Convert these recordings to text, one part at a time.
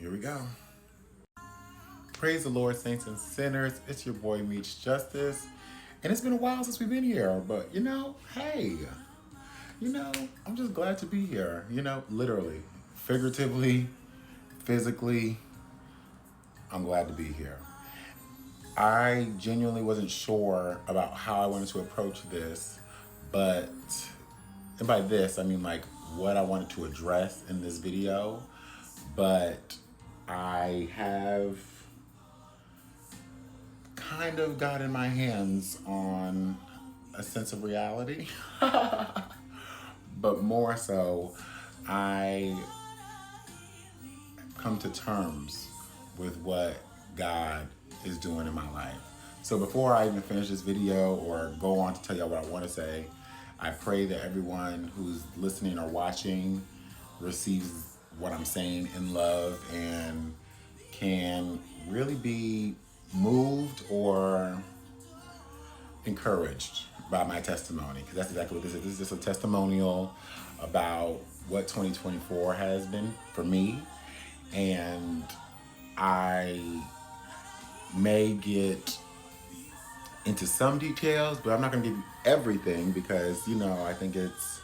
Here we go. Praise the Lord, saints and sinners. It's your boy, Meech Justice. And it's been a while since we've been here, but hey, I'm just glad to be here. Literally, figuratively, physically, I'm glad to be here. I genuinely wasn't sure about how I wanted to approach this, and by this, I mean like what I wanted to address in this video, but I have kind of got in my hands on a sense of reality. But more so, I come to terms with what God is doing in my life. So before I even finish this video or go on to tell y'all what I want to say, I pray that everyone who's listening or watching receives what I'm saying in love and can really be moved or encouraged by my testimony, because that's exactly what this is. This is just a testimonial about what 2024 has been for me, and I may get into some details, but I'm not going to give you everything because, I think it's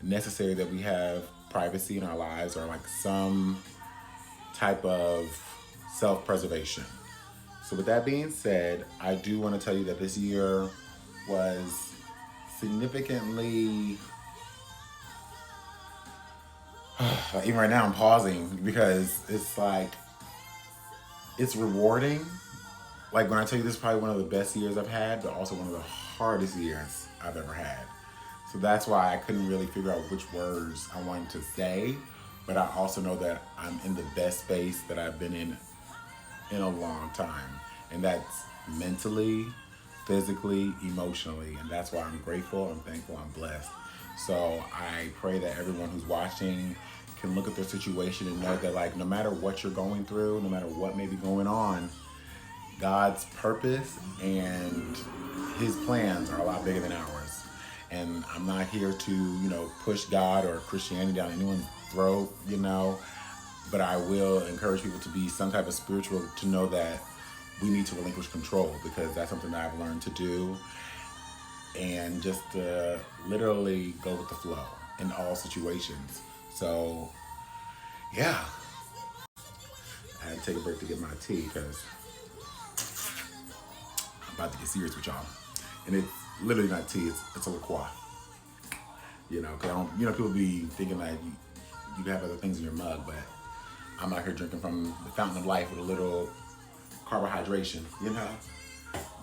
necessary that we have privacy in our lives, or like some type of self-preservation. So with that being said, I do want to tell you that this year was significantly, even right now I'm pausing because it's rewarding. Like when I tell you this is probably one of the best years I've had, but also one of the hardest years I've ever had. So that's why I couldn't really figure out which words I wanted to say, but I also know that I'm in the best space that I've been in a long time. And that's mentally, physically, emotionally. And that's why I'm grateful, I'm thankful, I'm blessed. So I pray that everyone who's watching can look at their situation and know that no matter what you're going through, no matter what may be going on, God's purpose and his plans are a lot bigger than ours. And I'm not here to, push God or Christianity down anyone's throat, but I will encourage people to be some type of spiritual, to know that we need to relinquish control, because that's something that I've learned to do, and just to literally go with the flow in all situations. So, yeah. I had to take a break to get my tea because I'm about to get serious with y'all. And it's literally not tea, it's a liqueur. Because people be thinking that you have other things in your mug, but I'm out here drinking from the fountain of life with a little carbohydration,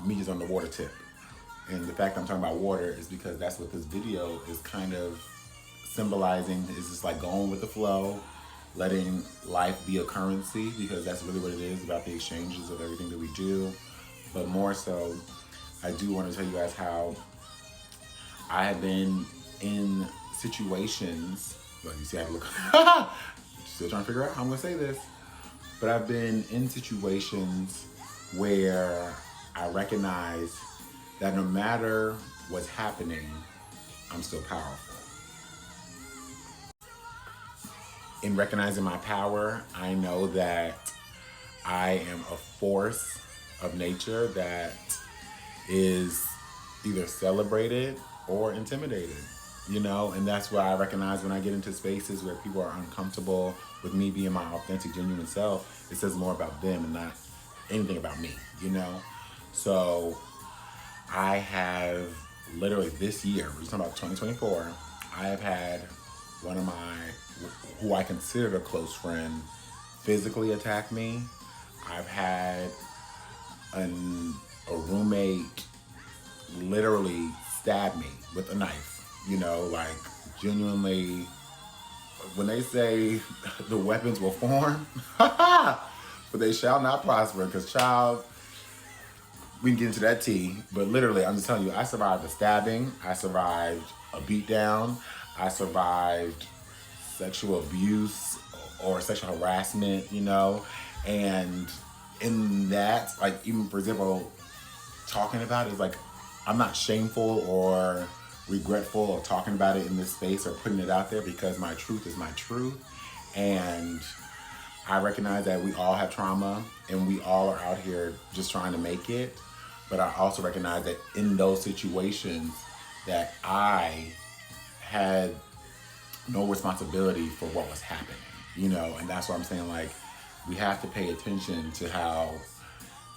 Me just on the water tip. And the fact I'm talking about water is because that's what this video is kind of symbolizing, is just like going with the flow, letting life be a currency, because that's really what it is, about the exchanges of everything that we do. But more so, I do want to tell you guys how I have been in situations, you see I have to look, still trying to figure out how I'm going to say this, but I've been in situations where I recognize that no matter what's happening, I'm still powerful. In recognizing my power, I know that I am a force of nature that is either celebrated or intimidated, and that's why I recognize when I get into spaces where people are uncomfortable with me being my authentic, genuine self, it says more about them and not anything about me, So I have literally this year, we're just talking about 2024, I have had one of who I considered a close friend, physically attack me. I've had a roommate literally stab me with a knife, genuinely, when they say the weapons will form, but they shall not prosper, because we can get into that tea, but literally, I'm just telling you, I survived a stabbing, I survived a beatdown, I survived sexual abuse or sexual harassment, and in that, even for example, talking about it is I'm not shameful or regretful of talking about it in this space or putting it out there, because my truth is my truth, and I recognize that we all have trauma and we all are out here just trying to make it. But I also recognize that in those situations that I had no responsibility for what was happening, you know, and that's what I'm saying. Like, we have to pay attention to how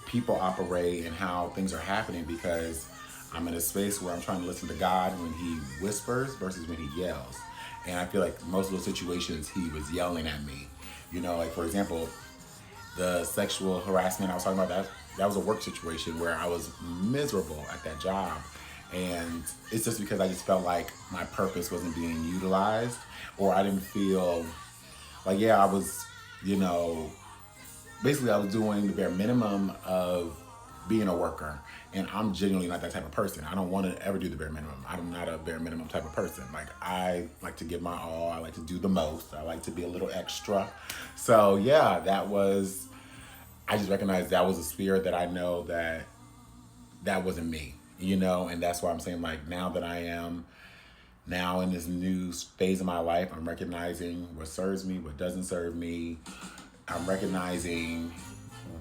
people operate and how things are happening, because I'm in a space where I'm trying to listen to God when he whispers versus when he yells. And I feel like most of those situations he was yelling at me. You know, like for example, the sexual harassment I was talking about, that was a work situation where I was miserable at that job. And it's just because I just felt like my purpose wasn't being utilized, or I didn't feel like, yeah, I was, you know, basically I was doing the bare minimum of being a worker. And I'm genuinely not that type of person. I don't want to ever do the bare minimum. I'm not a bare minimum type of person. Like, I like to give my all. I like to do the most. I like to be a little extra. So yeah, I just recognized that was a spirit that I know that wasn't me, you know? And that's why I'm saying, like, now that I am now in this new phase of my life, I'm recognizing what serves me, what doesn't serve me. I'm recognizing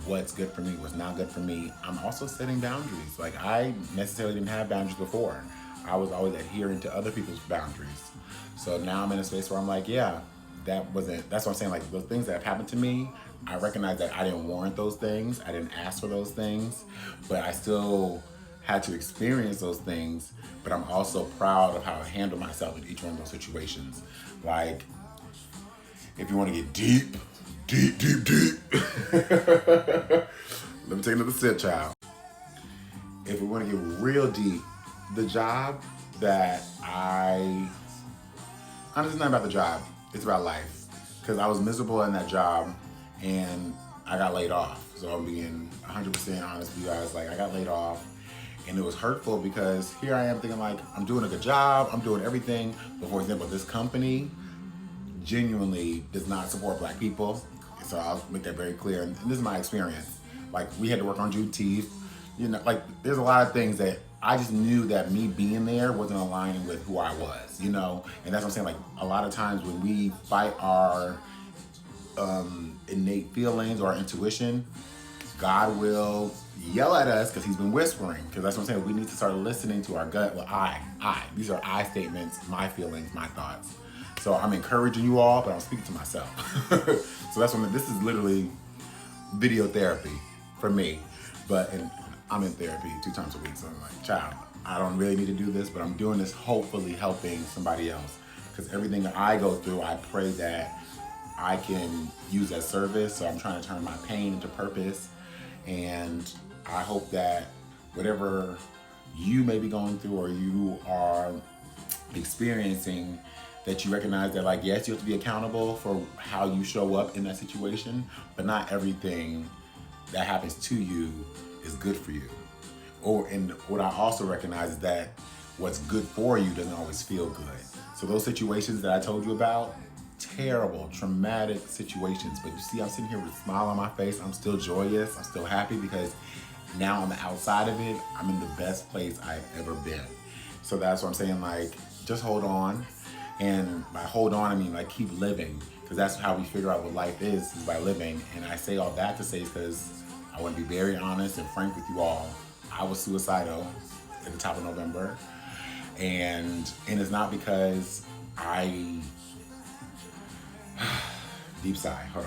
what's good for me, what's not good for me. I'm also setting boundaries. Like, I necessarily didn't have boundaries before. I was always adhering to other people's boundaries. So now I'm in a space where I'm like, yeah, that's what I'm saying. Like, those things that have happened to me, I recognize that I didn't warrant those things. I didn't ask for those things, but I still had to experience those things. But I'm also proud of how I handle myself in each one of those situations. Like, if you want to get deep, let me take another sip, child. If we want to get real deep, the job that honestly, it's not about the job, it's about life. Because I was miserable in that job and I got laid off. So I'm being 100% honest with you guys. Like, I got laid off and it was hurtful because here I am thinking, like, I'm doing a good job, I'm doing everything. But for example, this company genuinely does not support Black people. So I'll make that very clear. And this is my experience. Like, we had to work on Juneteenth. You know, like, there's a lot of things that I just knew that me being there wasn't aligning with who I was, you know? And that's what I'm saying. Like, a lot of times when we fight our innate feelings or our intuition, God will yell at us because he's been whispering. Because that's what I'm saying. We need to start listening to our gut. Well, these are I statements, my feelings, my thoughts. So I'm encouraging you all, but I'm speaking to myself. So that's when this is literally video therapy for me. And I'm in therapy 2 times a week. So I'm like, child, I don't really need to do this, but I'm doing this hopefully helping somebody else. Because everything that I go through, I pray that I can use as service. So I'm trying to turn my pain into purpose. And I hope that whatever you may be going through or you are experiencing, that you recognize that, like, yes, you have to be accountable for how you show up in that situation, but not everything that happens to you is good for you. And what I also recognize is that what's good for you doesn't always feel good. So those situations that I told you about, terrible, traumatic situations, but you see, I'm sitting here with a smile on my face. I'm still joyous. I'm still happy because now on the outside of it, I'm in the best place I've ever been. So that's what I'm saying. Like, just hold on. And by hold on, I mean, like, keep living, because that's how we figure out what life is by living. And I say all that to say because I want to be very honest and frank with you all. I was suicidal at the top of November. And it's not because deep sigh, hold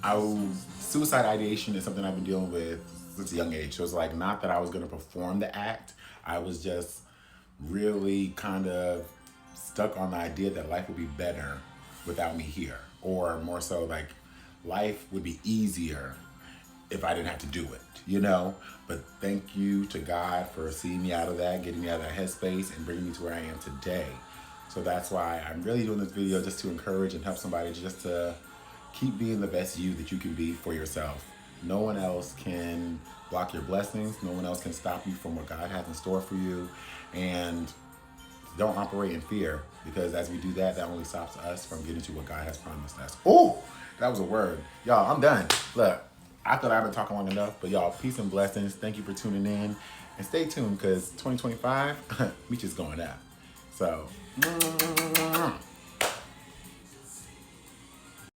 on. Suicide ideation is something I've been dealing with since a young age. So it's like, not that I was going to perform the act. I was just really kind of stuck on the idea that life would be better without me here, or more so, like, life would be easier if I didn't have to do it, you know? But thank you to God for seeing me out of that, getting me out of that headspace, and bringing me to where I am today. So that's why I'm really doing this video, just to encourage and help somebody just to keep being the best you that you can be for yourself. No one else can block your blessings. No one else can stop you from what God has in store for you. And don't operate in fear, because as we do that, that only stops us from getting to what God has promised us. Oh, that was a word. Y'all, I'm done. Look, I thought I've been talking long enough, but y'all, peace and blessings. Thank you for tuning in. And stay tuned, because 2025, Meech is going up. So,